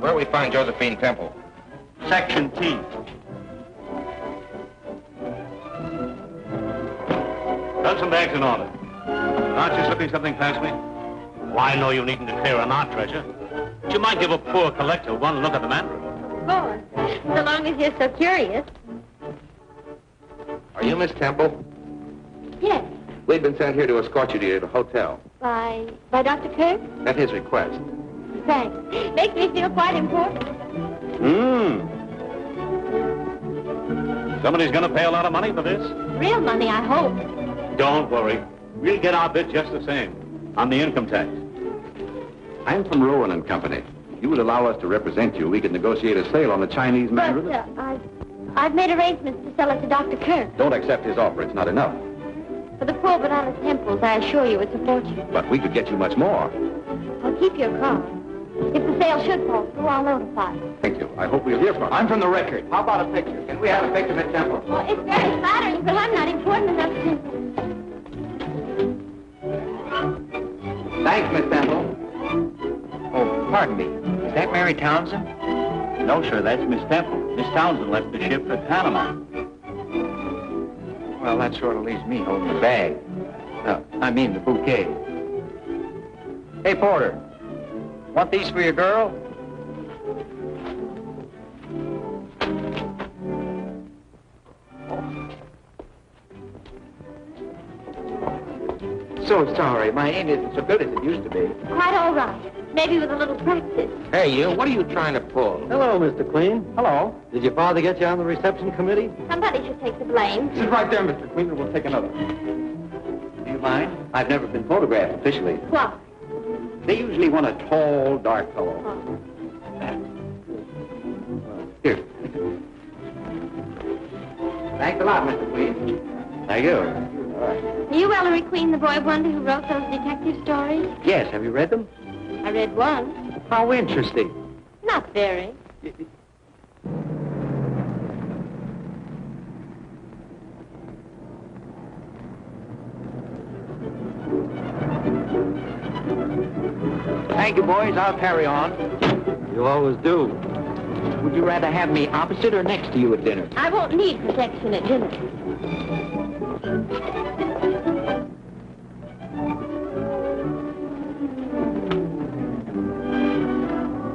Where do we find Josephine Temple? Section T. Got some bags in order. Aren't you slipping something past me? Well, I know you needn't declare on our treasure. But you might give a poor collector one look at the Mandarin. Of course, so long as you're so curious. Are you Miss Temple? Yes. We've been sent here to escort you to the hotel. By Dr. Kirk? At his request. Thanks. Makes me feel quite important. Somebody's going to pay a lot of money for this? Real money, I hope. Don't worry. We'll get our bit just the same. On the income tax. I'm from Rowan and Company. If you would allow us to represent you, we could negotiate a sale on the Chinese Mandarin. But I've made arrangements to sell it to Dr. Kirk. Don't accept his offer. It's not enough. For the poor but honest Temples, I assure you it's a fortune. But we could get you much more. I'll keep your card. If the sale should fall through, I'll notify you. Thank you. I hope we'll hear from you. I'm from the Record. How about a picture? Can we have a picture, Miss Temple? Well, it's very flattering, but I'm not important enough to... Thanks, Miss Temple. Oh, pardon me. Is that Mary Townsend? No, sir, that's Miss Temple. Miss Townsend left the ship at Panama. Well, that sort of leaves me holding the bag. I mean the bouquet. Hey, Porter. Want these for your girl? So sorry. My aim isn't so good as it used to be. Quite all right. Maybe with a little practice. Hey, you. What are you trying to pull? Hello, Mr. Queen. Hello. Did your father get you on the reception committee? Somebody should take the blame. Sit right there, Mr. Queen, and we'll take another. Do you mind? I've never been photographed officially. What? They usually want a tall, dark fellow. Oh. Here. Thanks a lot, Mr. Queen. Thank you. All right. Are you Ellery Queen, the boy wonder who wrote those detective stories? Yes, have you read them? I read one. How interesting. Not very. Thank you, boys. I'll carry on. You always do. Would you rather have me opposite or next to you at dinner? I won't need protection at dinner.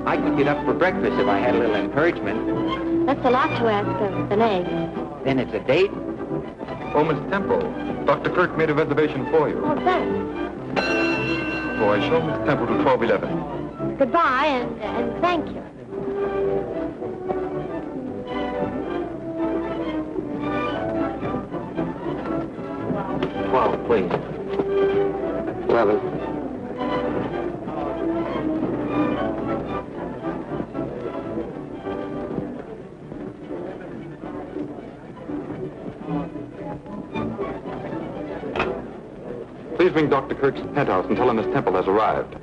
I could get up for breakfast if I had a little encouragement. That's a lot to ask of an egg. Then it's a date? Oh, Miss Temple. Dr. Kirk made a reservation for you. Oh, thanks. Oh, I show Miss Temple to 1211. Goodbye, and thank you. Well, please. Well, please ring Dr. Kirk's penthouse and tell him Miss Temple has arrived.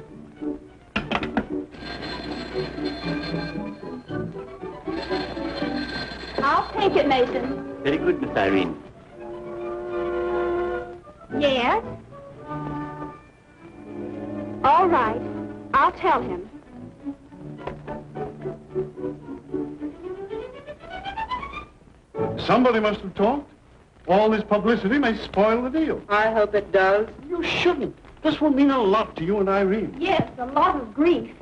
I'll take it, Mason. Very good, Miss Irene. Yes? All right. I'll tell him. Somebody must have talked. All this publicity may spoil the deal. I hope it does. You shouldn't. This will mean a lot to you and Irene. Yes, a lot of grief.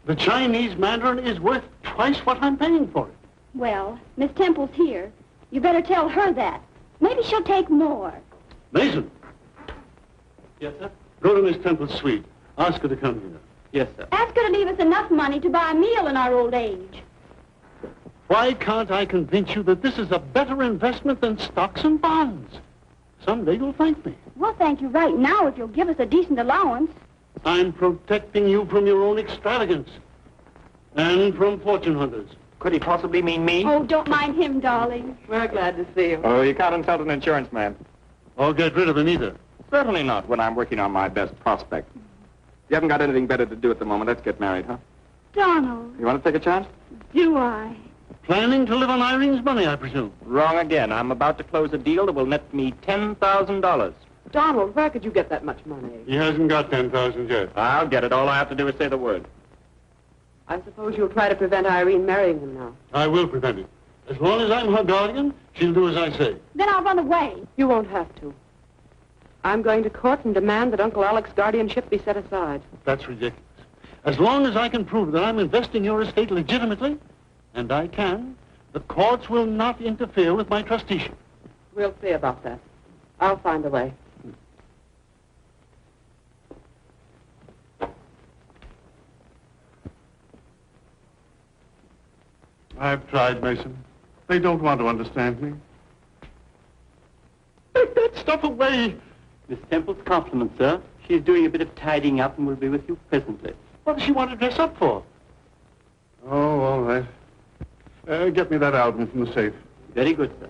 The Chinese Mandarin is worth twice what I'm paying for it. Well, Miss Temple's here. You better tell her that. Maybe she'll take more. Mason. Yes, sir? Go to Miss Temple's suite. Ask her to come here. Yes, sir. Ask her to leave us enough money to buy a meal in our old age. Why can't I convince you that this is a better investment than stocks and bonds? Someday you'll thank me. We'll thank you right now if you'll give us a decent allowance. I'm protecting you from your own extravagance. And from fortune hunters. Could he possibly mean me? Oh, don't mind him, darling. We're glad to see you. Oh, you can't insult an insurance man. Or get rid of him either. Certainly not when I'm working on my best prospect. You haven't got anything better to do at the moment. Let's get married, huh? Donald, You want to take a chance? do I? Planning to live on Irene's money, I presume. Wrong again. I'm about to close a deal that will net me $10,000. Donald, where could you get that much money? He hasn't got 10,000 yet. I'll get it. All I have to do is say the word. I suppose you'll try to prevent Irene marrying him now. I will prevent it. As long as I'm her guardian, she'll do as I say. Then I'll run away. You won't have to. I'm going to court and demand that Uncle Alec's guardianship be set aside. That's ridiculous. As long as I can prove that I'm investing your estate legitimately, and I can, the courts will not interfere with my trusteeship. We'll see about that. I'll find a way. I've tried, Mason. They don't want to understand me. Take that stuff away. Miss Temple's compliments, sir. She's doing a bit of tidying up and will be with you presently. What does she want to dress up for? Oh, all right. Get me that album from the safe. Very good, sir.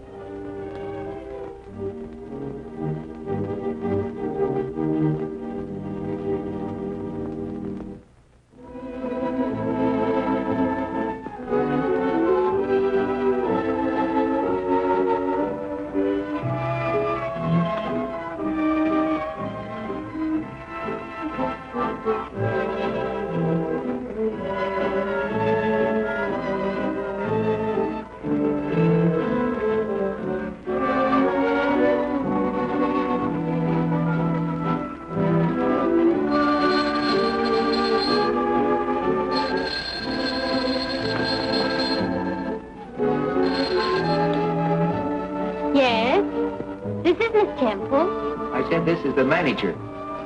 This is the manager.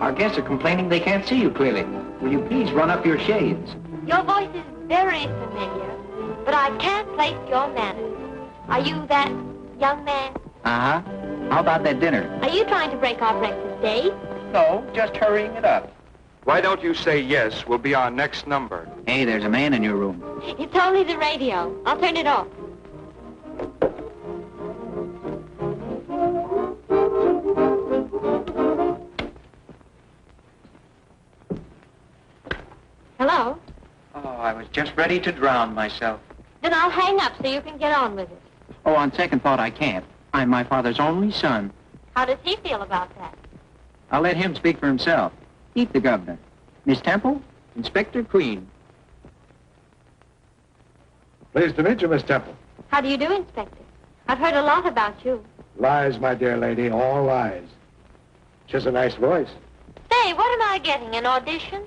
Our guests are complaining they can't see you clearly. Will you please run up your shades? Your voice is very familiar, but I can't place your manners. Are you that young man? Uh-huh. How about that dinner? Are you trying to break our breakfast date? No, just hurrying it up. Why don't you say yes? We'll be our next number. Hey, there's a man in your room. It's only the radio. I'll turn it off. Hello? Oh, I was just ready to drown myself. Then I'll hang up so you can get on with it. Oh, on second thought, I can't. I'm my father's only son. How does he feel about that? I'll let him speak for himself. Meet the governor. Miss Temple, Inspector Queen. Pleased to meet you, Miss Temple. How do you do, Inspector? I've heard a lot about you. Lies, my dear lady, all lies. She's a nice voice. Say, what am I getting, an audition?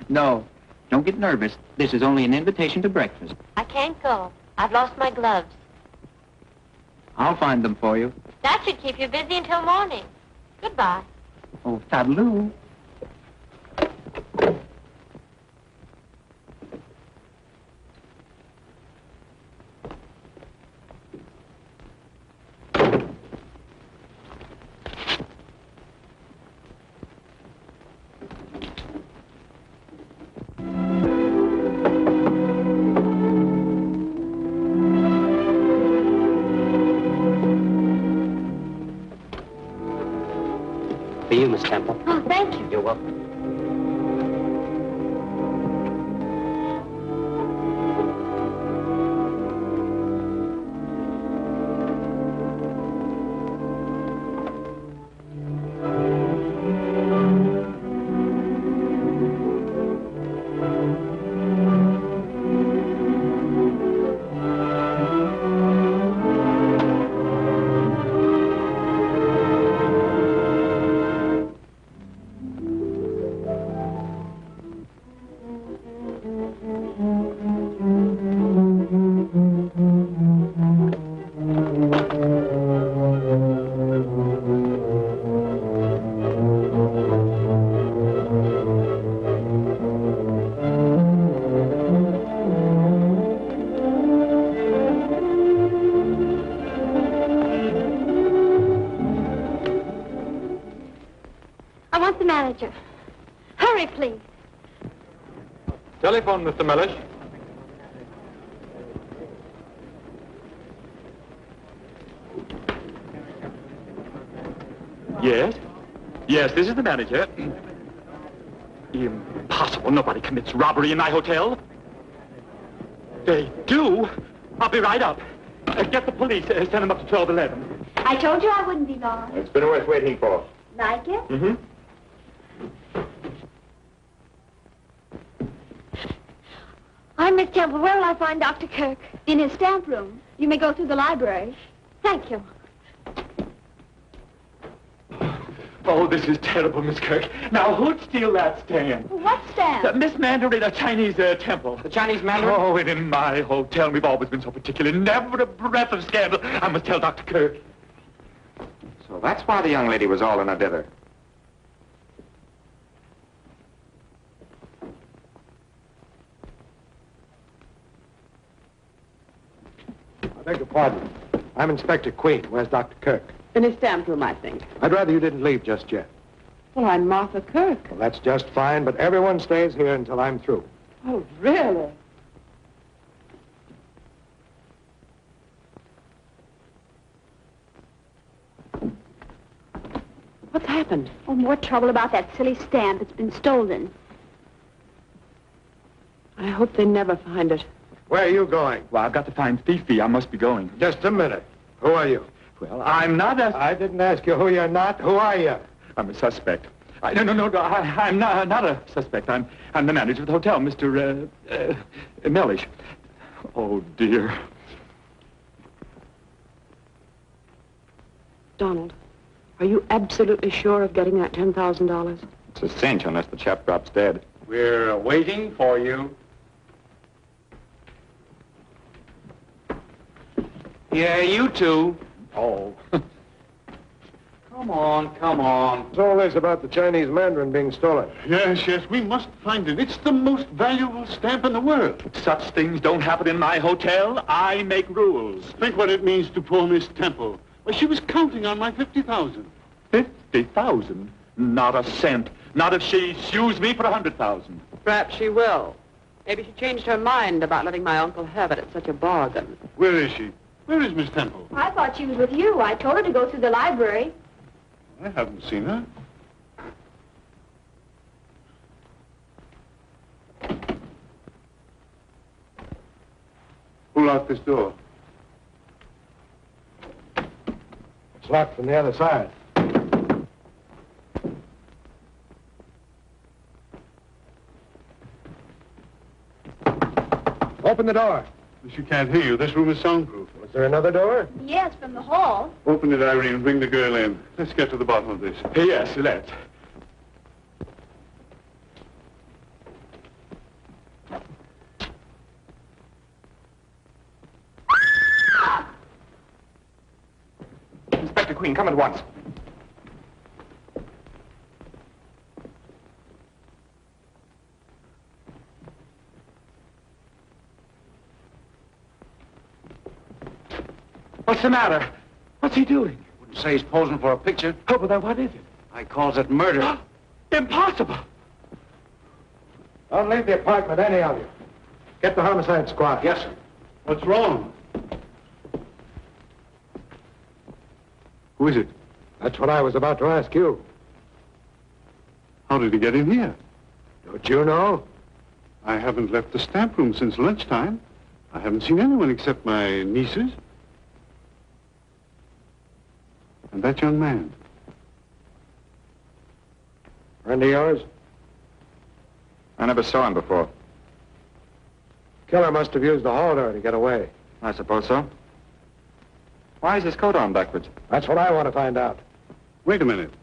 No, don't get nervous. This is only an invitation to breakfast. I can't go. I've lost my gloves. I'll find them for you. That should keep you busy until morning. Goodbye. Oh, toodaloo. For you, Miss Temple. Oh, thank you. You're welcome. Hurry, please. Telephone, Mr. Mellish. Yes? Yes, this is the manager. Impossible. Nobody commits robbery in my hotel. They do? I'll be right up. Get the police. Send them up to 1211. I told you I wouldn't be long. It's been worth waiting for. Like it? Mm-hmm. I'm Miss Temple. Where will I find Dr. Kirk? In his stamp room. You may go through the library. Thank you. Oh, this is terrible, Miss Kirk. Now, who'd steal that stamp? What stamp? Miss Mandarin, a Chinese temple. The Chinese Mandarin? Oh, and in my hotel, we've always been so particular. Never a breath of scandal. I must tell Dr. Kirk. So that's why the young lady was all in a dither. I beg your pardon. I'm Inspector Queen. Where's Dr. Kirk? In his stamp room, I think. I'd rather you didn't leave just yet. Well, I'm Martha Kirk. Well, that's just fine, but everyone stays here until I'm through. Oh, really? What's happened? Oh, more trouble about that silly stamp. It's been stolen. I hope they never find it. Where are you going? Well, I've got to find Fifi. I must be going. Just a minute. Who are you? Well, I'm not a... I didn't ask you who you're not. Who are you? I'm a suspect. No, I'm not a suspect. I'm the manager of the hotel, Mr. Mellish. Oh, dear. Donald, are you absolutely sure of getting that $10,000? It's a cinch unless the chap drops dead. We're waiting for you. Yeah, you two. Oh. Come on. What's all this about the Chinese Mandarin being stolen? Yes, we must find it. It's the most valuable stamp in the world. Such things don't happen in my hotel. I make rules. Think what it means to poor Miss Temple. Well, she was counting on my 50,000. 50,000? Not a cent. Not if she sues me for 100,000. Perhaps she will. Maybe she changed her mind about letting my uncle have it at such a bargain. Where is she? Where is Miss Temple? I thought she was with you. I told her to go through the library. I haven't seen her. Who locked this door? It's locked from the other side. Open the door. She can't hear you. This room is soundproof. Was there another door? Yes, from the hall. Open it, Irene, and bring the girl in. Let's get to the bottom of this. Yes, let's. Inspector Queen, come at once. What's the matter? What's he doing? Wouldn't say he's posing for a picture. Oh, but then what is it? I calls it murder. Impossible. Don't leave the apartment, any of you. Get the homicide squad. Yes, sir. What's wrong? Who is it? That's what I was about to ask you. How did he get in here? Don't you know? I haven't left the stamp room since lunchtime. I haven't seen anyone except my nieces. And that young man. Friend of yours? I never saw him before. Killer must have used the hall door to get away. I suppose so. Why is his coat on backwards? That's what I want to find out. Wait a minute.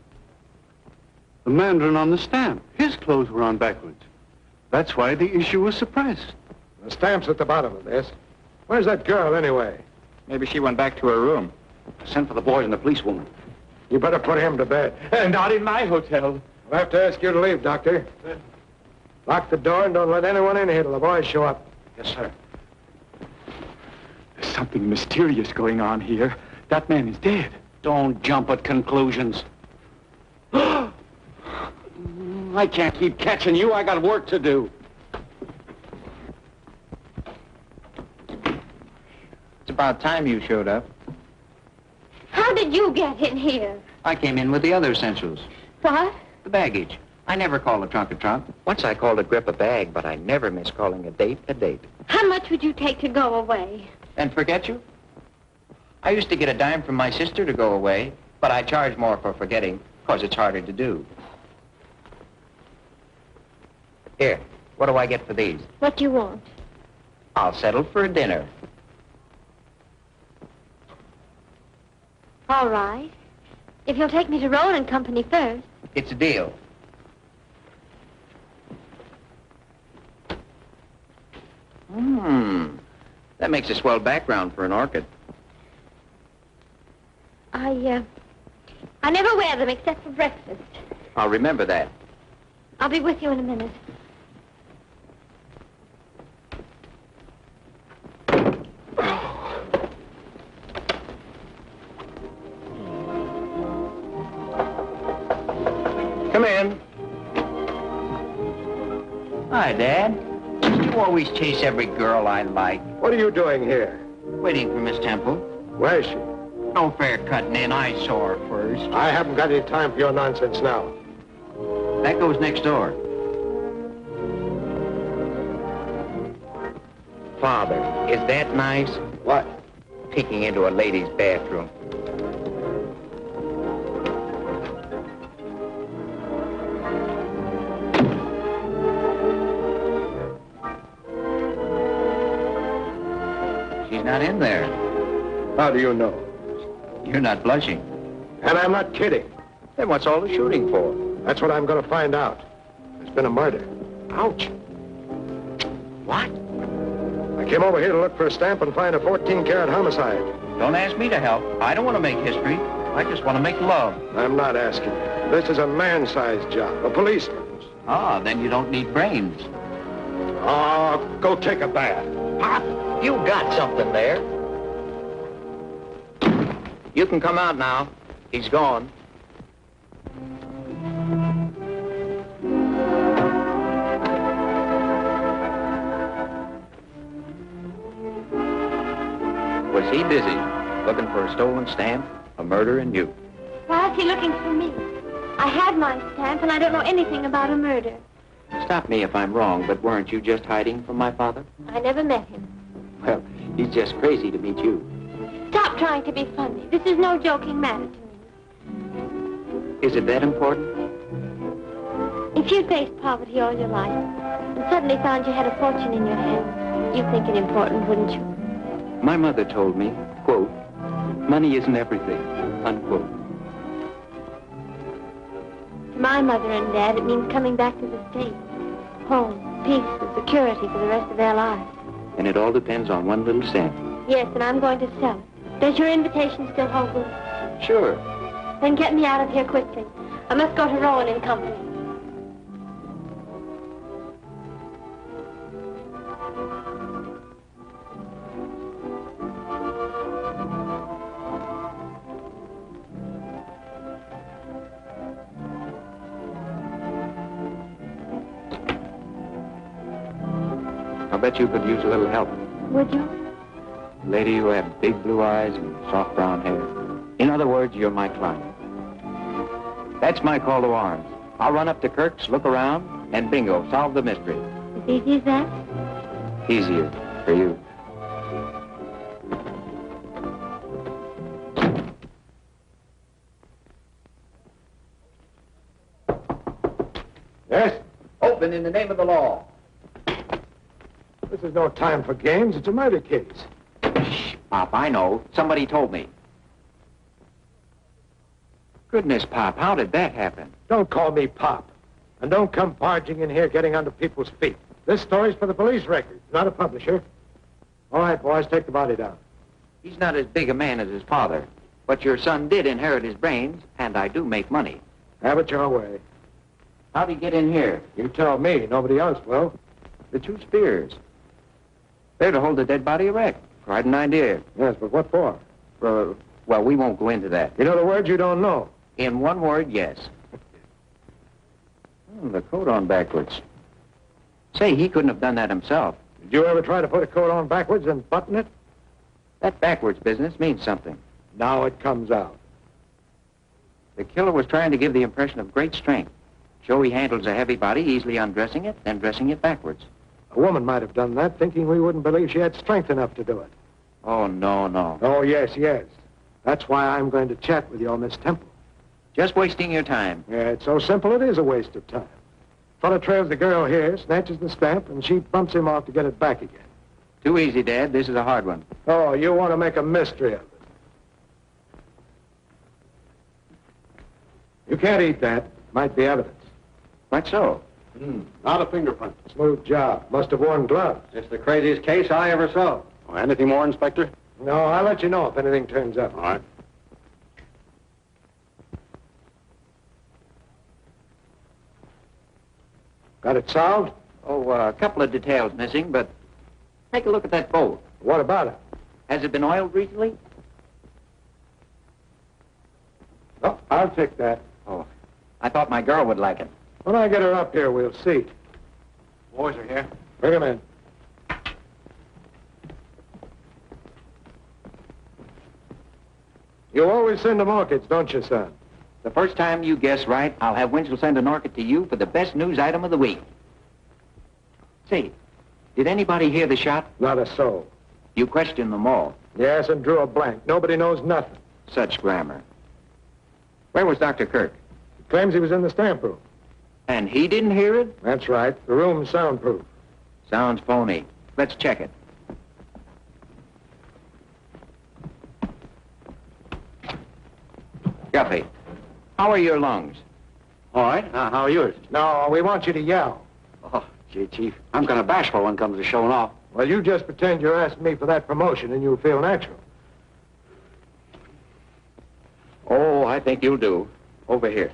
The Mandarin on the stamp. His clothes were on backwards. That's why the issue was suppressed. The stamp's at the bottom of this. Where's that girl, anyway? Maybe she went back to her room. Sent for the boys and the policewoman. You better put him to bed. Not in my hotel. I'll have to ask you to leave, Doctor. Lock the door and don't let anyone in here till the boys show up. Yes, sir. There's something mysterious going on here. That man is dead. Don't jump at conclusions. I can't keep catching you. I got work to do. It's about time you showed up. How did you get in here? I came in with the other essentials. What? The baggage. I never call a trunk a trunk. Once I called a grip a bag, but I never miss calling a date a date. How much would you take to go away? And forget you? I used to get a dime from my sister to go away, but I charge more for forgetting, because it's harder to do. Here, what do I get for these? What do you want? I'll settle for a dinner. All right. If you'll take me to Rowan Company first. It's a deal. That makes a swell background for an orchid. I never wear them except for breakfast. I'll remember that. I'll be with you in a minute. Come in. Hi, Dad. You always chase every girl I like. What are you doing here? Waiting for Miss Temple. Where is she? No fair cutting in. I saw her first. I haven't got any time for your nonsense now. That goes next door. Father, is that nice? What? Peeking into a lady's bathroom. She's not in there. How do you know? You're not blushing. And I'm not kidding. Then what's all the shooting for? That's what I'm going to find out. There's been a murder. Ouch. What? I came over here to look for a stamp and find a 14-carat homicide. Don't ask me to help. I don't want to make history. I just want to make love. I'm not asking you. This is a man-sized job, a policeman's. Ah, then you don't need brains. Oh, go take a bath. Pop, you got something there. You can come out now. He's gone. Was he busy looking for a stolen stamp, a murder, and you? Why is he looking for me? I had my stamp, and I don't know anything about a murder. Stop me if I'm wrong, but weren't you just hiding from my father? I never met him. Well, he's just crazy to meet you. Stop trying to be funny. This is no joking matter to me. Is it that important? If you faced poverty all your life and suddenly found you had a fortune in your hands, you'd think it important, wouldn't you? My mother told me, quote, money isn't everything, unquote. To my mother and Dad, it means coming back to the States. Home, peace, and security for the rest of their lives. And it all depends on one little stamp. Yes, and I'm going to sell it. Does your invitation still hold good? Sure. Then get me out of here quickly. I must go to Rowan and Company. I bet you could use a little help. Would you? Lady, you have big blue eyes and soft brown hair. In other words, you're my client. That's my call to arms. I'll run up to Kirk's, look around, and bingo, solve the mystery. As easy as that? Easier for you. Yes? Open in the name of the law. This is no time for games. It's a murder case. Shh, Pop, I know. Somebody told me. Goodness, Pop, how did that happen? Don't call me Pop. And don't come barging in here getting under people's feet. This story's for the police record, not a publisher. All right, boys, take the body down. He's not as big a man as his father, but your son did inherit his brains, and I do make money. Have it your way. How'd he get in here? You tell me. Nobody else will. The two spears. They're to hold the dead body erect. Quite an idea. Yes, but what for? Well, we won't go into that. You know the words you don't know. In one word, yes. The coat on backwards. Say, he couldn't have done that himself. Did you ever try to put a coat on backwards and button it? That backwards business means something. Now it comes out. The killer was trying to give the impression of great strength. Show he handles a heavy body, easily undressing it, then dressing it backwards. A woman might have done that, thinking we wouldn't believe she had strength enough to do it. Oh, no. Oh, yes. That's why I'm going to chat with your Miss Temple. Just wasting your time. Yeah, it's so simple it is a waste of time. Fellow trails the girl here, snatches the stamp, and she bumps him off to get it back again. Too easy, Dad. This is a hard one. Oh, you want to make a mystery of it. You can't eat that. Might be evidence. What so? Not a fingerprint. Smooth job. Must have worn gloves. It's the craziest case I ever saw. Oh, anything more, Inspector? No, I'll let you know if anything turns up. All right. Got it solved? Oh, a couple of details missing, but take a look at that bolt. What about it? Has it been oiled recently? Oh, I'll take that. Oh, I thought my girl would like it. When I get her up here, we'll see. Boys are here. Bring him in. You always send them orchids, don't you, son? The first time you guess right, I'll have Winchell send an orchid to you for the best news item of the week. Say, did anybody hear the shot? Not a soul. You questioned them all. Yes, and drew a blank. Nobody knows nothing. Such grammar. Where was Dr. Kirk? He claims he was in the stamp room. And he didn't hear it? That's right. The room's soundproof. Sounds phony. Let's check it. Guffey, how are your lungs? All right. How are yours? No, we want you to yell. Oh, gee, Chief. I'm kind of bashful when it comes to showing off. Well, you just pretend you're asking me for that promotion and you'll feel natural. Oh, I think you'll do. Over here.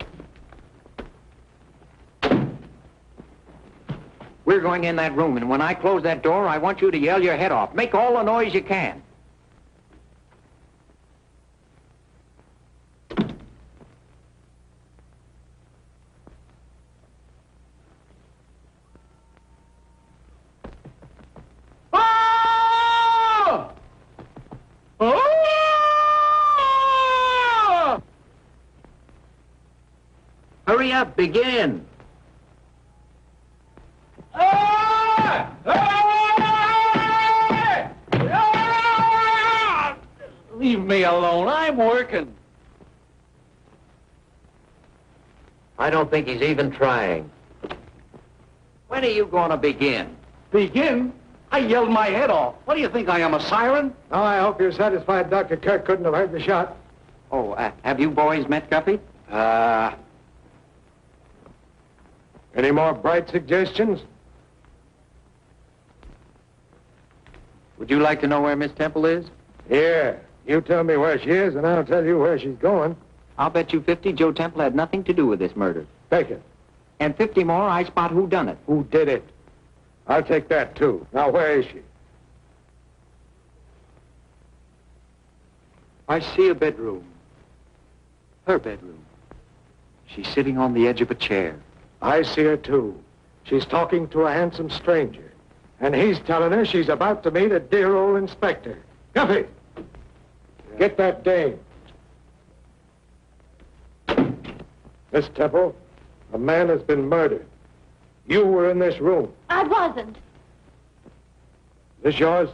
We're going in that room, and when I close that door, I want you to yell your head off. Make all the noise you can. Oh! Oh! Hurry up, begin. Leave me alone. I'm working. I don't think he's even trying. When are you going to begin? Begin? I yelled my head off. What do you think I am, a siren? Now, I hope you're satisfied Dr. Kirk couldn't have heard the shot. Oh, have you boys met Guffey? Any more bright suggestions? Would you like to know where Miss Temple is? Here. You tell me where she is, and I'll tell you where she's going. I'll bet you 50 Joe Temple had nothing to do with this murder. Take it. And 50 more, I spot who done it. Who did it? I'll take that, too. Now, where is she? I see a bedroom. Her bedroom. She's sitting on the edge of a chair. I see her, too. She's talking to a handsome stranger. And he's telling her she's about to meet a dear old inspector. Guffey! Get that dame. Miss Temple, a man has been murdered. You were in this room. I wasn't. This yours?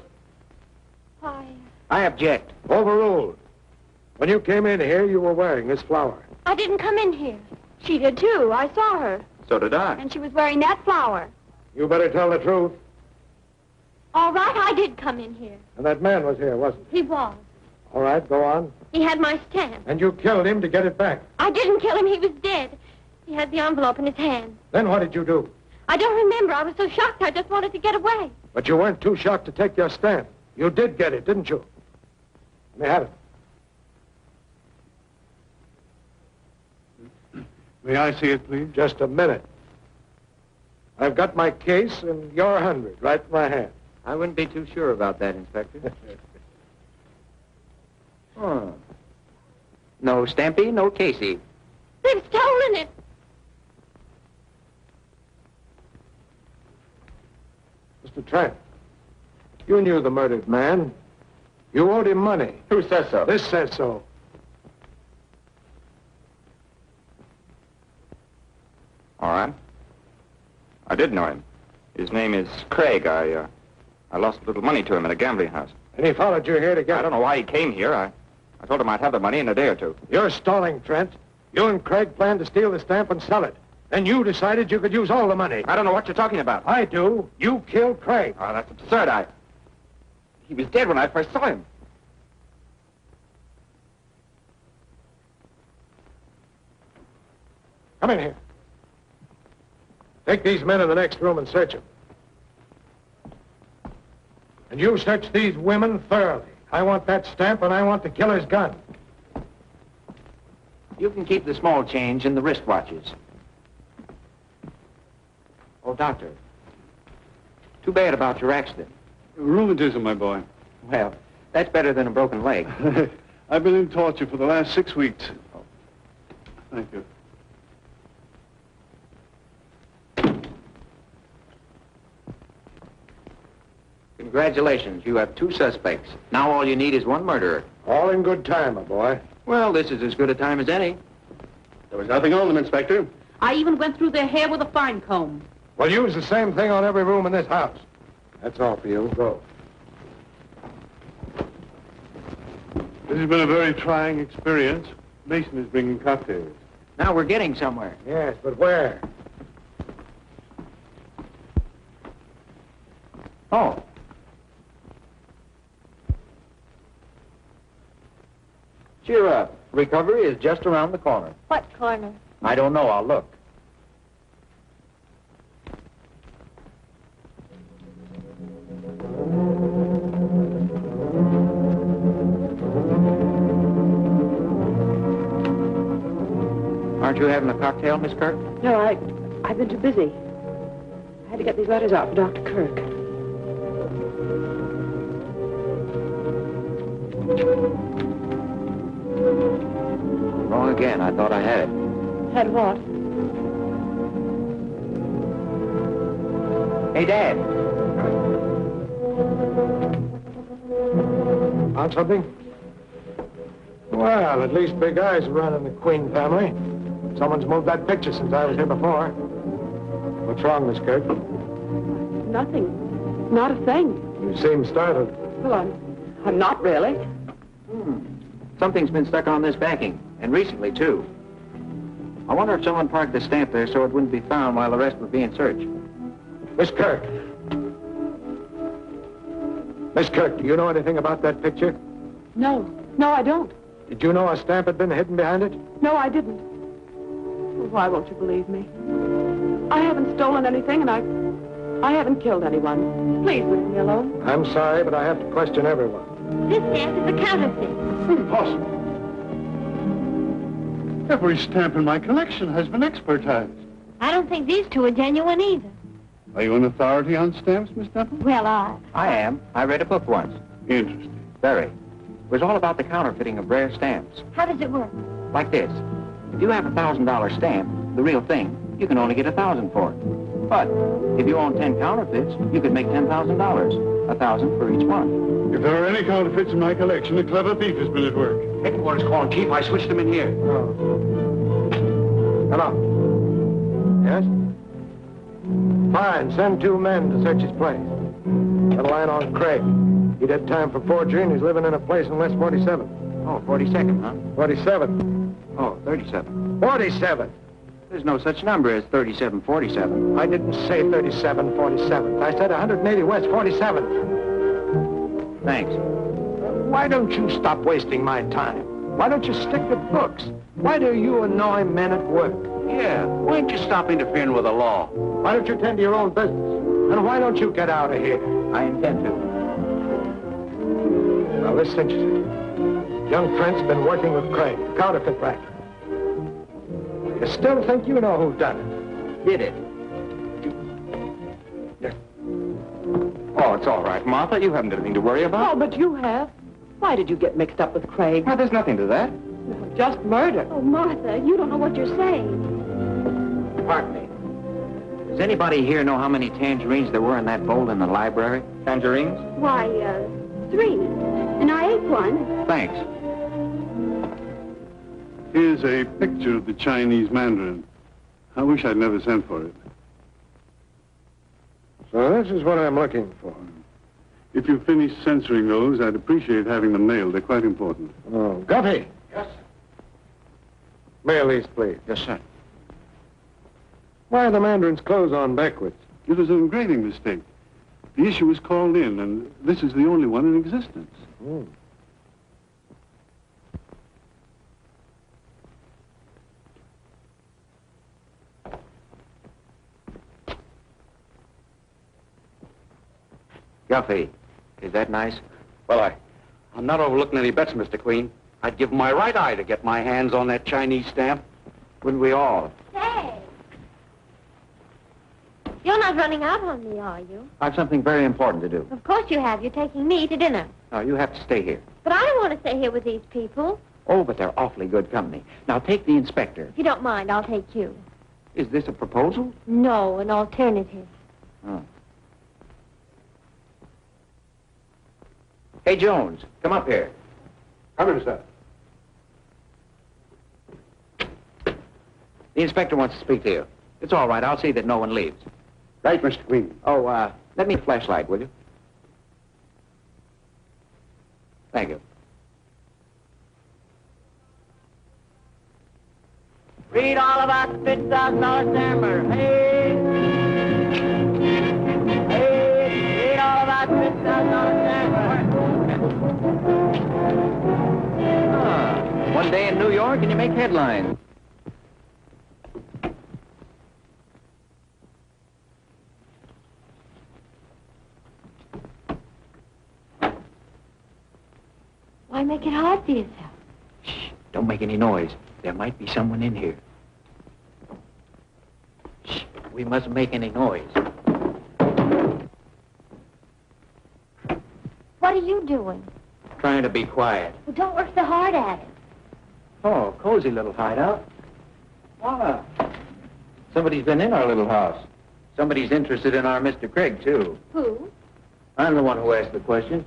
I object. Overruled. When you came in here, you were wearing this flower. I didn't come in here. She did, too. I saw her. So did I. And she was wearing that flower. You better tell the truth. All right, I did come in here. And that man was here, wasn't he? He was. All right, go on. He had my stamp. And you killed him to get it back. I didn't kill him. He was dead. He had the envelope in his hand. Then what did you do? I don't remember. I was so shocked I just wanted to get away. But you weren't too shocked to take your stand. You did get it, didn't you? Let me have it. May I see it, please? Just a minute. I've got my case and your 100 right in my hand. I wouldn't be too sure about that, Inspector. Oh. No Stampy, no Casey. They've stolen it. Mr. Trent, you knew the murdered man. You owed him money. Who says so? This says so. All right. I did know him. His name is Craig. I lost a little money to him at a gambling house. And he followed you here to get I don't know why he came here. I told him I'd have the money in a day or two. You're stalling, Trent. You and Craig planned to steal the stamp and sell it. Then you decided you could use all the money. I don't know what you're talking about. I do. You killed Craig. Oh, that's absurd. He was dead when I first saw him. Come in here. Take these men in the next room and search them. And you search these women thoroughly. I want that stamp and I want the killer's gun. You can keep the small change and the wristwatches. Oh, Doctor. Too bad about your accident. Rheumatism, my boy. Well, that's better than a broken leg. I've been in torture for the last 6 weeks. Thank you. Congratulations, you have 2 suspects. Now all you need is 1 murderer. All in good time, my boy. Well, this is as good a time as any. There was nothing on them, Inspector. I even went through their hair with a fine comb. Well, use the same thing on every room in this house. That's all for you. Go. This has been a very trying experience. Mason is bringing cocktails. Now we're getting somewhere. Yes, but where? Oh. Cheer up. Recovery is just around the corner. What corner? I don't know. I'll look. Aren't you having a cocktail, Miss Kirk? No, I've been too busy. I had to get these letters out for Dr. Kirk. Wrong again. I thought I had it. Had what? Hey, Dad. Found something? Well, at least Big Eye's running the Queen family. Someone's moved that picture since I was here before. What's wrong, Miss Kirk? Nothing. Not a thing. You seem startled. Well, I'm not really. Something's been stuck on this backing, and recently, too. I wonder if someone parked the stamp there so it wouldn't be found while the rest were being searched. Miss Kirk. Miss Kirk, do you know anything about that picture? No. No, I don't. Did you know a stamp had been hidden behind it? No, I didn't. Well, why won't you believe me? I haven't stolen anything, and I haven't killed anyone. Please leave me alone. I'm sorry, but I have to question everyone. This stamp is a counterfeit. Impossible. Every stamp in my collection has been expertized. I don't think these 2 are genuine either. Are you an authority on stamps, Miss Temple? Well, I am. I read a book once. Interesting. Very. It was all about the counterfeiting of rare stamps. how does it work? Like this. If you have a $1,000 stamp, the real thing, you can only get $1,000 for it. But if you own 10 counterfeits, you could make $10,000. $1,000 for each one. If there are any counterfeits in my collection, a clever thief has been at work. Headquarters calling, Chief. I switched them in here. Oh. Hello. Yes? Fine. Send 2 men to search his place. Got a line on Craig. He did time for forgery, and he's living in a place in West 47. Oh, 42nd, huh? 47. Oh, 37. 47. There's no such number as 3747. I didn't say 37, 47. I said 180 West 47. Thanks. Why don't you stop wasting my time? Why don't you stick to books? Why do you annoy men at work? Yeah, why don't you stop interfering with the law? Why don't you tend to your own business? And why don't you get out of here? I intend to. Well, this cinches it. Young Trent's been working with Craig, counterfeit racket. You still think you know who done it? Did it? Oh, it's all right, Martha. You haven't anything to worry Oh, about. but you have. Why did you get mixed up with Craig? Well, there's nothing to that. Just murder. Oh, Martha, you don't know what you're saying. Pardon me. Does anybody here know how many tangerines there were in that bowl in the library? Tangerines? Why, 3. And I ate one. Thanks. Here's a picture of the Chinese Mandarin. I wish I'd never sent for it. So this is what I'm looking for. If you finish censoring those, I'd appreciate having them mailed. They're quite important. Oh, Guffey. Yes, sir. Mail these, please. Yes, sir. Why are the Mandarin's clothes on backwards? It was an engraving mistake. The issue is called in, and this is the only one in existence. Hmm. Guffey, is that nice? Well, I'm not overlooking any bets, Mr. Queen. I'd give my right eye to get my hands on that Chinese stamp. Wouldn't we all? Say, you're not running out on me, are you? I've something very important to do. Of course you have. You're taking me to dinner. No, you have to stay here. But I don't want to stay here with these people. Oh, but they're awfully good company. Now, take the inspector. If you don't mind, I'll take you. Is this a proposal? No, an alternative. Oh. Hey, Jones, come up here. Come in, sir. The inspector wants to speak to you. It's all right. I'll see that no one leaves. Right, Mr. Queen. Oh, let me flashlight, will you? Thank you. Read all about $50,000 stammer. Hey! Hey! Read all about $50,000 stammer. One day in New York and you make headlines. Why make it hard for yourself? Shh, don't make any noise. There might be someone in here. Shh, we mustn't make any noise. What are you doing? Trying to be quiet. Well, don't work so hard at it. Oh, cozy little hideout. Ah, somebody's been in our little house. Somebody's interested in our Mr. Craig, too. Who? I'm the one who asked the question.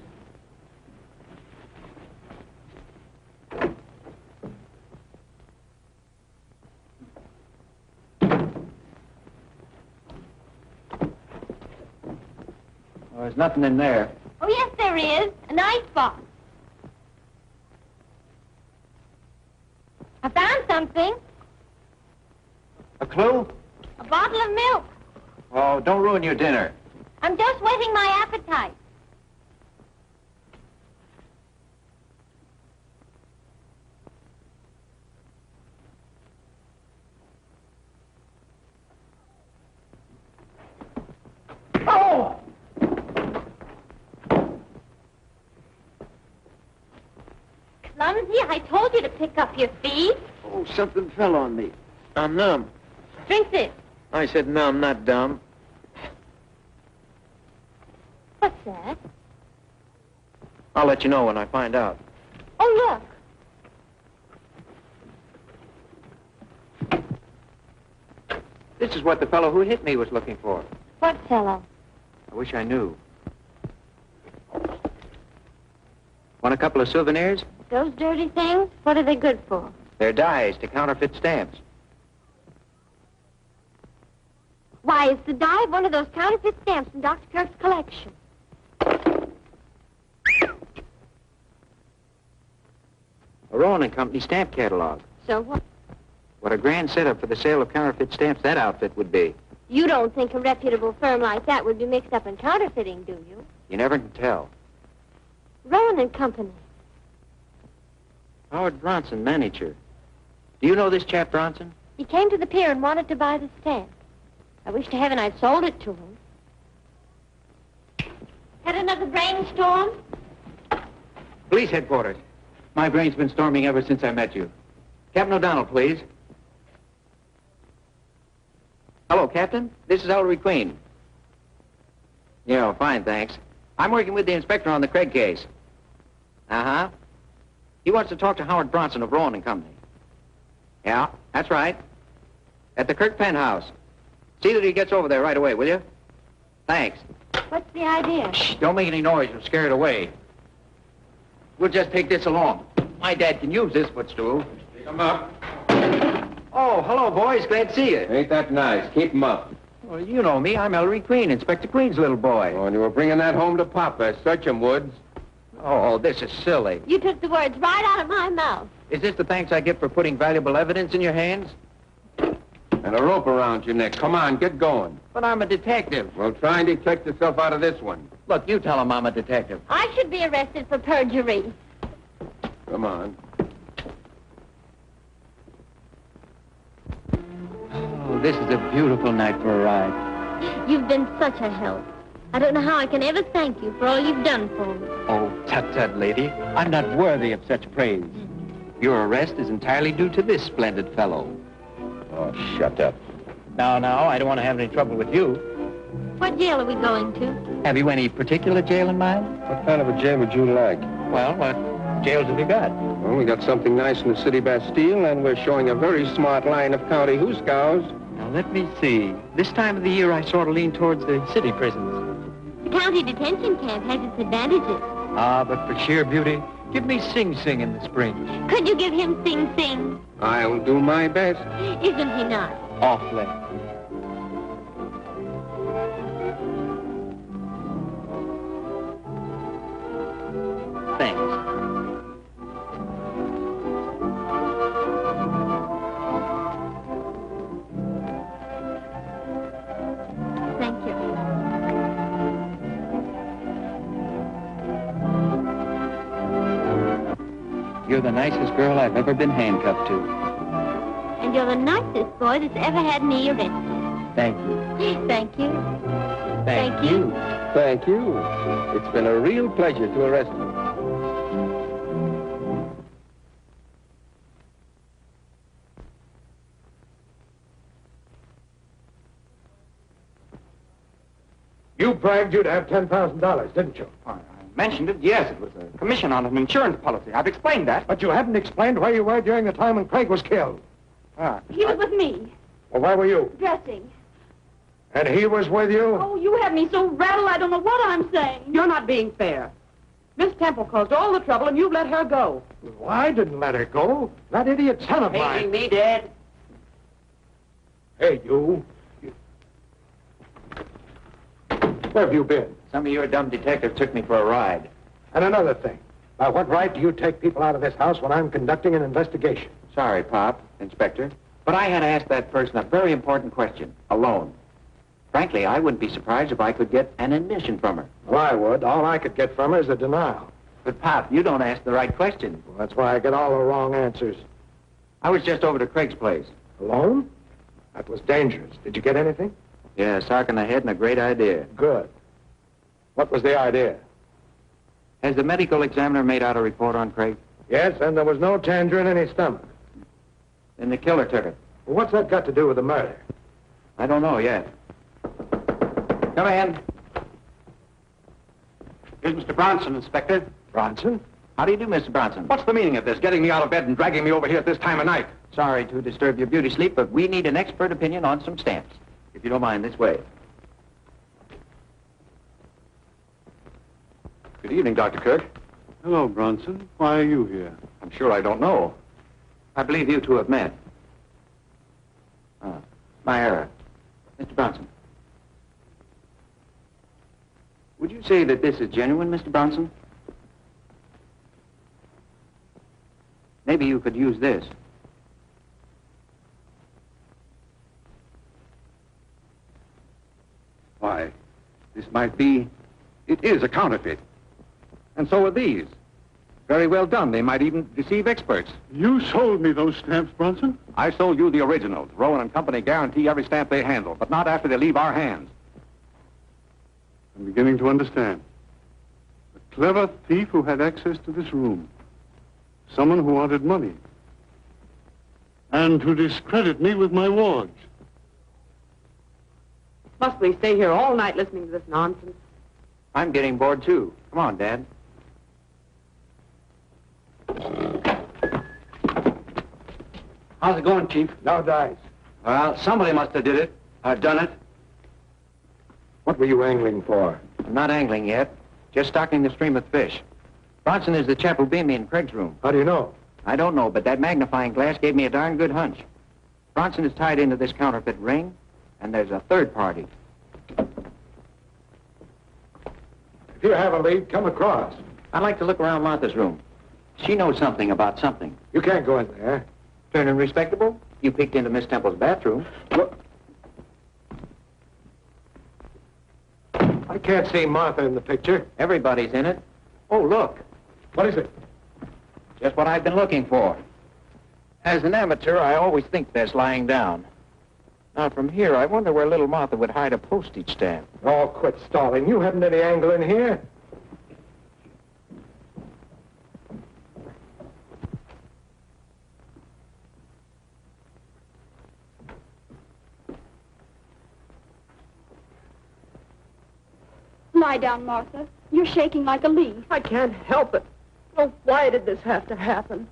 Oh, there's nothing in there. Oh, yes, there is. An icebox. I found something. A clue? A bottle of milk. Oh, don't ruin your dinner. I'm just whetting my appetite. Oh! Clumsy, I told you to pick up your feet. Oh, something fell on me. I'm numb. Drink this. I said numb, not dumb. What's that? I'll let you know when I find out. Oh, look. This is what the fellow who hit me was looking for. What fellow? I wish I knew. Want a couple of souvenirs? Those dirty things? What are they good for? They're dies to counterfeit stamps. Why, it's the die of one of those counterfeit stamps in Dr. Kirk's collection. A Rowan & Company stamp catalog. So what? What a grand setup for the sale of counterfeit stamps that outfit would be. You don't think a reputable firm like that would be mixed up in counterfeiting, do you? You never can tell. Rowan & Company. Howard Bronson, manager. Do you know this chap, Bronson? He came to the pier and wanted to buy the stamp. I wish to heaven I'd sold it to him. Had another brainstorm? Police headquarters. My brain's been storming ever since I met you. Captain O'Donnell, please. Hello, Captain. This is Ellery Queen. Yeah, fine, thanks. I'm working with the inspector on the Craig case. Uh-huh. He wants to talk to Howard Bronson of Rowan & Company. Yeah, that's right. At the Kirk penthouse. See that he gets over there right away, will you? Thanks. What's the idea? Shh, don't make any noise. You'll scare it away. We'll just take this along. My dad can use this footstool. Come up. Oh, hello, boys. Glad to see you. Ain't that nice? Keep 'em up. Well, you know me. I'm Ellery Queen, Inspector Queen's little boy. Oh, and you were bringing that home to Papa. Search him, Woods. Oh, this is silly. You took the words right out of my mouth. Is this the thanks I get for putting valuable evidence in your hands? And a rope around your neck. Come on, get going. But I'm a detective. Well, try and detect yourself out of this one. Look, you tell him I'm a detective. I should be arrested for perjury. Come on. Oh, this is a beautiful night for a ride. You've been such a help. I don't know how I can ever thank you for all you've done for me. Oh, tut-tut, lady. I'm not worthy of such praise. Your arrest is entirely due to this splendid fellow. Oh, shut up. Now, I don't want to have any trouble with you. What jail are we going to? Have you any particular jail in mind? What kind of a jail would you like? Well, what jails have you got? Well, we got something nice in the city Bastille, and we're showing a very smart line of county hoosegows. Now, let me see. This time of the year, I sort of lean towards the city prisons. The county detention camp has its advantages. Ah, but for sheer beauty, give me Sing Sing in the spring. Could you give him Sing Sing? I'll do my best. Isn't he not? Awfully. Thanks. Thank you. You're the nicest girl I've ever been handcuffed to. And you're the nicest boy that's ever had me arrested. Thank you. Thank you. Thank you. Thank you. It's been a real pleasure to arrest you. You bragged you'd have $10,000, didn't you? I mentioned it, yes. It was a commission on an insurance policy. I've explained that. But you haven't explained where you were during the time when Craig was killed. He was with me, Well, where were you? dressing. And he was with you? Oh, you have me so rattled I don't know what I'm saying. You're not being fair. Miss Temple caused all the trouble, and you've let her go. Well, I didn't let her go. That idiot son of mine. Me, Dad? Hey, you. Where have you been? Some of your dumb detectives took me for a ride. And another thing. By what right do you take people out of this house when I'm conducting an investigation? Sorry, Pop, Inspector, but I had to ask that person a very important question, alone. Frankly, I wouldn't be surprised if I could get an admission from her. Well, I would. All I could get from her is a denial. But, Pop, you don't ask the right question. Well, that's why I get all the wrong answers. I was just over to Craig's place. Alone? That was dangerous. Did you get anything? Yeah, a sock in the head and a great idea. Good. What was the idea? Has the medical examiner made out a report on Craig? Yes, and there was no tangerine in his stomach. Then the killer took it. Well, what's that got to do with the murder? I don't know yet. Come in. Here's Mr. Bronson, Inspector. Bronson? How do you do, Mr. Bronson? What's the meaning of this? Getting me out of bed and dragging me over here at this time of night? Sorry to disturb your beauty sleep, but we need an expert opinion on some stamps. If you don't mind, this way. Good evening, Dr. Kirk. Hello, Bronson. Why are you here? I'm sure I don't know. I believe you two have met. My error. Mr. Bronson. Would you say that this is genuine, Mr. Bronson? Maybe you could use this. Why, this might be... It is a counterfeit. And so are these. Very well done. They might even deceive experts. You sold me those stamps, Bronson? I sold you the originals. Rowan and Company guarantee every stamp they handle, but not after they leave our hands. I'm beginning to understand. A clever thief who had access to this room. Someone who wanted money. And to discredit me with my wards. Must we stay here all night listening to this nonsense? I'm getting bored, too. Come on, Dad. How's it going, Chief? No dice. Well, somebody must have did it. Done it. What were you angling for? I'm not angling yet. Just stocking the stream of fish. Bronson is the chap who beat me in Craig's room. How do you know? I don't know, but that magnifying glass gave me a darn good hunch. Bronson is tied into this counterfeit ring, and there's a third party. If you have a lead, come across. I'd like to look around Martha's room. She knows something about something. You can't go in there. Turning respectable? You peeked into Miss Temple's bathroom. What? I can't see Martha in the picture. Everybody's in it. Oh, look. What is it? Just what I've been looking for. As an amateur, I always think best lying down. Now, from here, I wonder where little Martha would hide a postage stamp. Oh, quit stalling. You haven't any angle in here. Lie down, Martha. You're shaking like a leaf. I can't help it. Oh, why did this have to happen?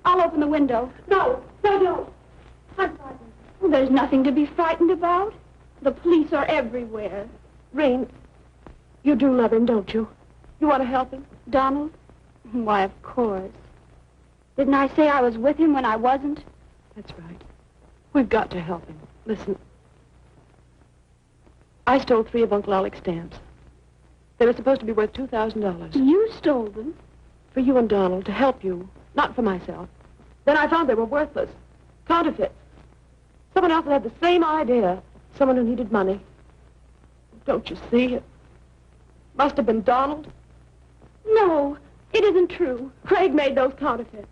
I'll open the window. No, no. I'm frightened. Well, there's nothing to be frightened about. The police are everywhere. Rain, you do love him, don't you? You want to help him? Donald? Why, of course. Didn't I say I was with him when I wasn't? That's right. We've got to help him. Listen. I stole 3 of Uncle Alec's stamps. They were supposed to be worth $2,000. You stole them? For you and Donald, to help you, not for myself. Then I found they were worthless. Counterfeits. Someone else had the same idea. Someone who needed money. Don't you see? It must have been Donald. No, it isn't true. Craig made those counterfeits.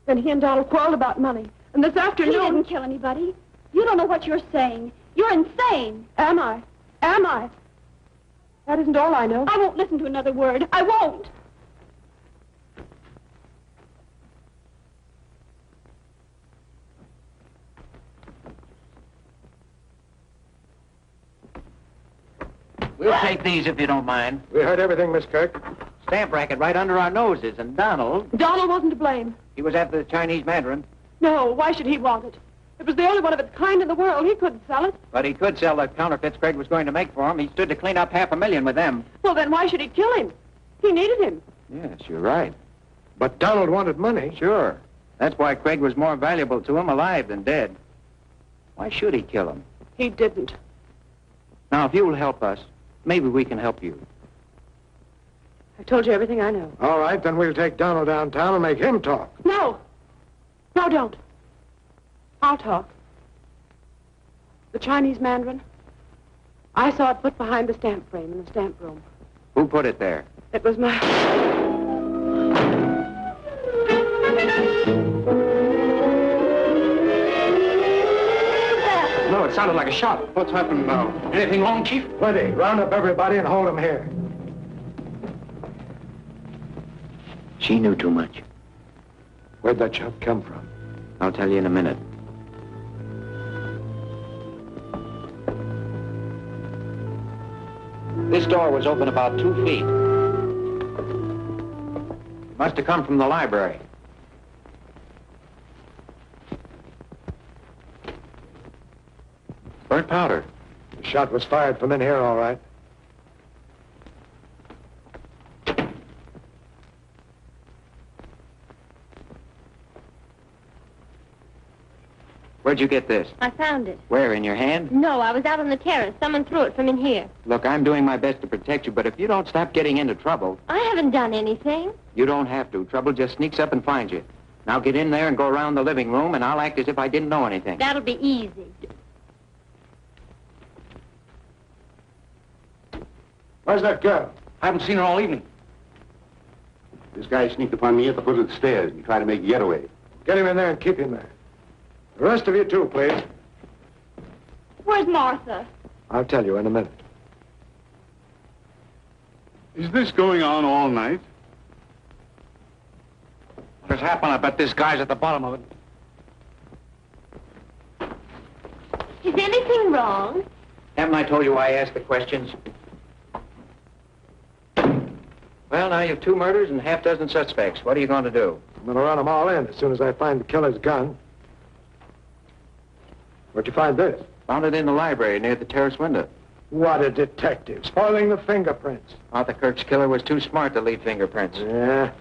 Then he and Donald quarreled about money. And this afternoon... He didn't kill anybody. You don't know what you're saying. You're insane. Am I? Am I? That isn't all I know. I won't listen to another word. I won't. We'll take these if you don't mind. We heard everything, Miss Kirk. Stamp racket right under our noses, and Donald... Donald wasn't to blame. He was after the Chinese Mandarin. No, why should he want it? It was the only one of its kind in the world. He couldn't sell it. But he could sell the counterfeits Craig was going to make for him. He stood to clean up $500,000 with them. Well, then why should he kill him? He needed him. Yes, you're right. But Donald wanted money. Sure. That's why Craig was more valuable to him alive than dead. Why should he kill him? He didn't. Now, if you'll help us, maybe we can help you. I told you everything I know. All right, then we'll take Donald downtown and make him talk. No. No, don't. I'll talk. The Chinese Mandarin. I saw it put behind the stamp frame in the stamp room. Who put it there? It was my... No, it sounded like a shot. What's happened now? Anything wrong, Chief? Plenty. Round up everybody and hold them here. She knew too much. Where'd that shot come from? I'll tell you in a minute. This door was open about 2 feet. Must have come from the library. Burnt powder. The shot was fired from in here, all right. Where'd you get this? I found it. Where, in your hand? No, I was out on the terrace. Someone threw it from in here. Look, I'm doing my best to protect you, but if you don't stop getting into trouble... I haven't done anything. You don't have to. Trouble just sneaks up and finds you. Now get in there and go around the living room, and I'll act as if I didn't know anything. That'll be easy. Where's that girl? I haven't seen her all evening. This guy sneaked upon me at the foot of the stairs and tried to make a getaway. Get him in there and keep him there. The rest of you, too, please. Where's Martha? I'll tell you in a minute. Is this going on all night? What's happened? I bet this guy's at the bottom of it. Is anything wrong? Haven't I told you why I asked the questions? Well, now you've 2 murders and half dozen suspects. What are you going to do? I'm going to run them all in as soon as I find the killer's gun. Where'd you find this? Found it in the library near the terrace window. What a detective. Spoiling the fingerprints. Arthur Kirk's killer was too smart to leave fingerprints. Yeah.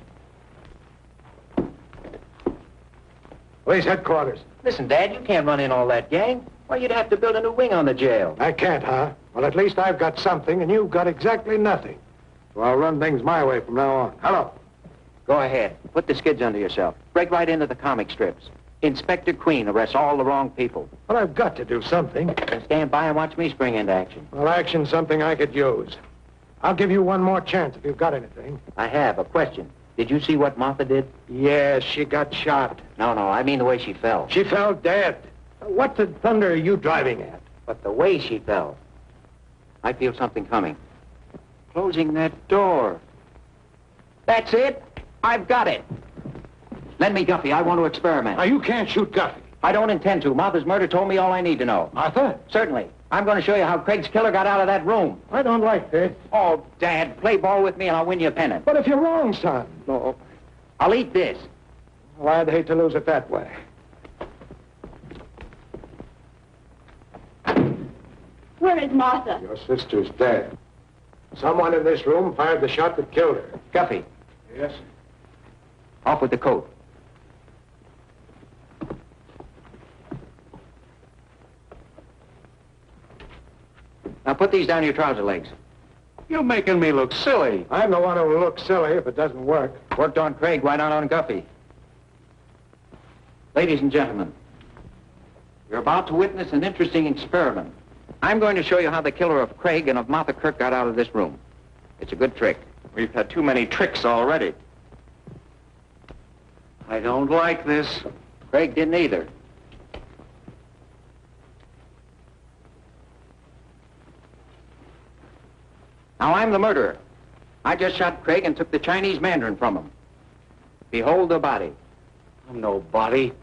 Police headquarters. Listen, Dad, you can't run in all that gang. Why, you'd have to build a new wing on the jail. I can't, huh? Well, at least I've got something, and you've got exactly nothing. So I'll run things my way from now on. Hello. Go ahead. Put the skids under yourself. Break right into the comic strips. Inspector Queen arrests all the wrong people. Well, I've got to do something. Then stand by and watch me spring into action. Well, action's something I could use. I'll give you one more chance if you've got anything. I have. A question. Did you see what Martha did? Yes, she got shot. No, I mean the way she fell. She fell dead. What the thunder are you driving at? But the way she fell. I feel something coming. Closing that door. That's it. I've got it. Lend me Guffey. I want to experiment. Now, you can't shoot Guffey. I don't intend to. Martha's murder told me all I need to know. Martha? Certainly. I'm going to show you how Craig's killer got out of that room. I don't like this. Oh, Dad, play ball with me and I'll win you a pennant. But if you're wrong, son. No. I'll eat this. Well, I'd hate to lose it that way. Where is Martha? Your sister's dead. Someone in this room fired the shot that killed her. Guffey. Yes? Off with the coat. Now put these down your trouser legs. You're making me look silly. I'm the one who will look silly if it doesn't work. Worked on Craig, why not on Guffey? Ladies and gentlemen, you're about to witness an interesting experiment. I'm going to show you how the killer of Craig and of Martha Kirk got out of this room. It's a good trick. We've had too many tricks already. I don't like this. Craig didn't either. Now I'm the murderer. I just shot Craig and took the Chinese Mandarin from him. Behold the body. No body.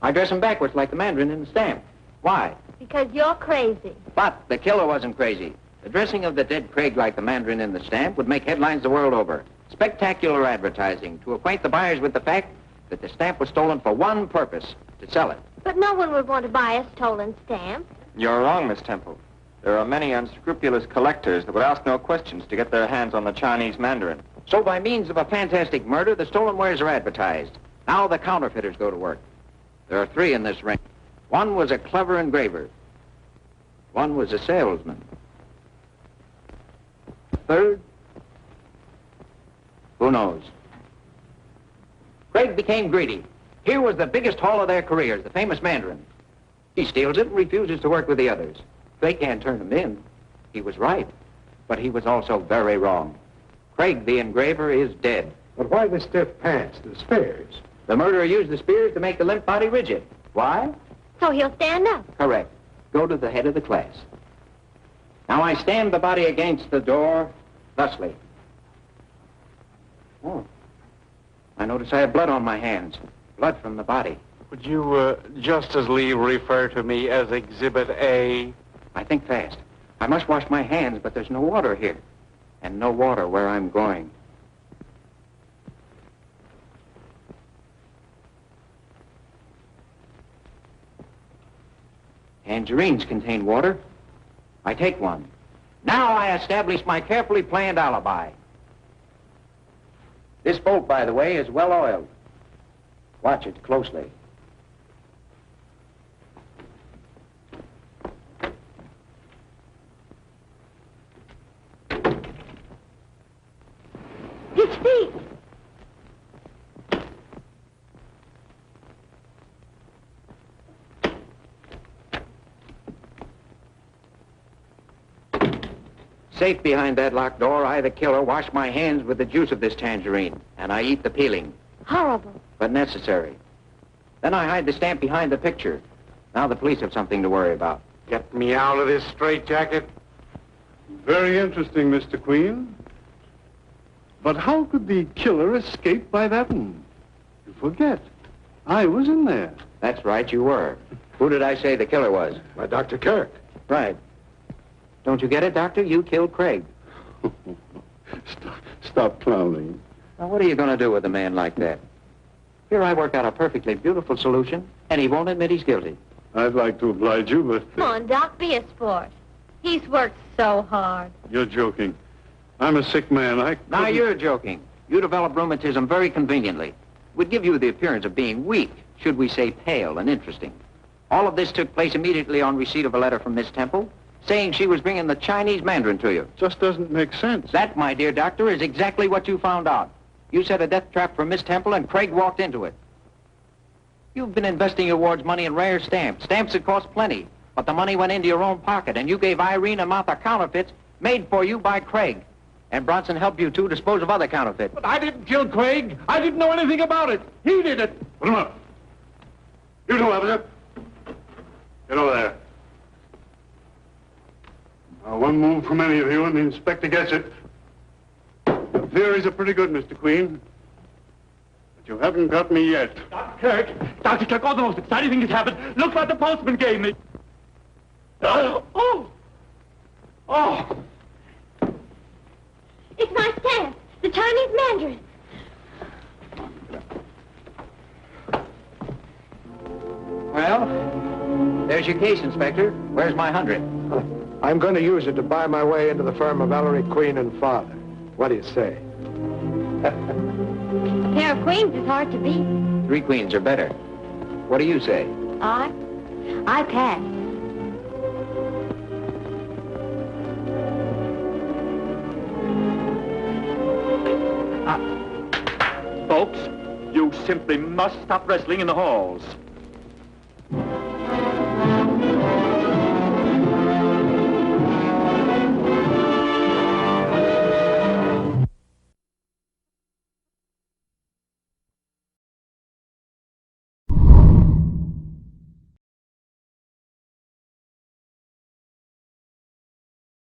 I dress him backwards like the Mandarin in the stamp. Why? Because you're crazy. But the killer wasn't crazy. The dressing of the dead Craig like the Mandarin in the stamp would make headlines the world over. Spectacular advertising to acquaint the buyers with the fact that the stamp was stolen for one purpose, to sell it. But no one would want to buy a stolen stamp. You're wrong, Miss Temple. There are many unscrupulous collectors that would ask no questions to get their hands on the Chinese Mandarin. So by means of a fantastic murder, the stolen wares are advertised. Now the counterfeiters go to work. There are 3 in this ring. One was a clever engraver. One was a salesman. Third? Who knows? Craig became greedy. Here was the biggest haul of their careers, the famous Mandarin. He steals it and refuses to work with the others. They can't turn him in. He was right, but he was also very wrong. Craig, the engraver, is dead. But why the stiff pants, the spears? The murderer used the spears to make the limp body rigid. Why? So he'll stand up. Correct. Go to the head of the class. Now I stand the body against the door, thusly. Oh. I notice I have blood on my hands. Blood from the body. Would you just as leave refer to me as Exhibit A? I think fast. I must wash my hands, but there's no water here. And no water where I'm going. Tangerines contain water. I take one. Now I establish my carefully planned alibi. This bolt, by the way, is well oiled. Watch it closely. His feet! Safe behind that locked door, I, the killer, wash my hands with the juice of this tangerine, and I eat the peeling. Horrible. But necessary. Then I hide the stamp behind the picture. Now the police have something to worry about. Get me out of this straitjacket. Very interesting, Mr. Queen. But how could the killer escape by that one? You forget. I was in there. That's right, you were. Who did I say the killer was? By Dr. Kirk. Right. Don't you get it, Doctor? You killed Craig. Stop clowning. Now, what are you going to do with a man like that? Here I work out a perfectly beautiful solution, and he won't admit he's guilty. I'd like to oblige you, but... Come on, Doc, be a sport. He's worked so hard. You're joking. I'm a sick man. Now you're joking. You develop rheumatism very conveniently. Would give you the appearance of being weak, should we say pale and interesting. All of this took place immediately on receipt of a letter from Miss Temple, saying she was bringing the Chinese Mandarin to you. Just doesn't make sense. That, my dear doctor, is exactly what you found out. You set a death trap for Miss Temple, and Craig walked into it. You've been investing your ward's money in rare stamps, stamps that cost plenty, but the money went into your own pocket, and you gave Irene a mouth of counterfeits made for you by Craig. And Bronson helped you to dispose of other counterfeits. But I didn't kill Craig. I didn't know anything about it. He did it. Put him up. You two, officer. Get over there. Now, one move from any of you, and the inspector gets it. The theories are pretty good, Mr. Queen. But you haven't got me yet. Dr. Kirk, all the most exciting thing has happened. Look what the postman gave me. Oh! It's my stamp, the Chinese Mandarin. Well, there's your case, Inspector. Where's my 100? I'm going to use it to buy my way into the firm of Ellery Queen and Father. What do you say? A pair of queens is hard to beat. 3 queens are better. What do you say? I pass. Folks, you simply must stop wrestling in the halls.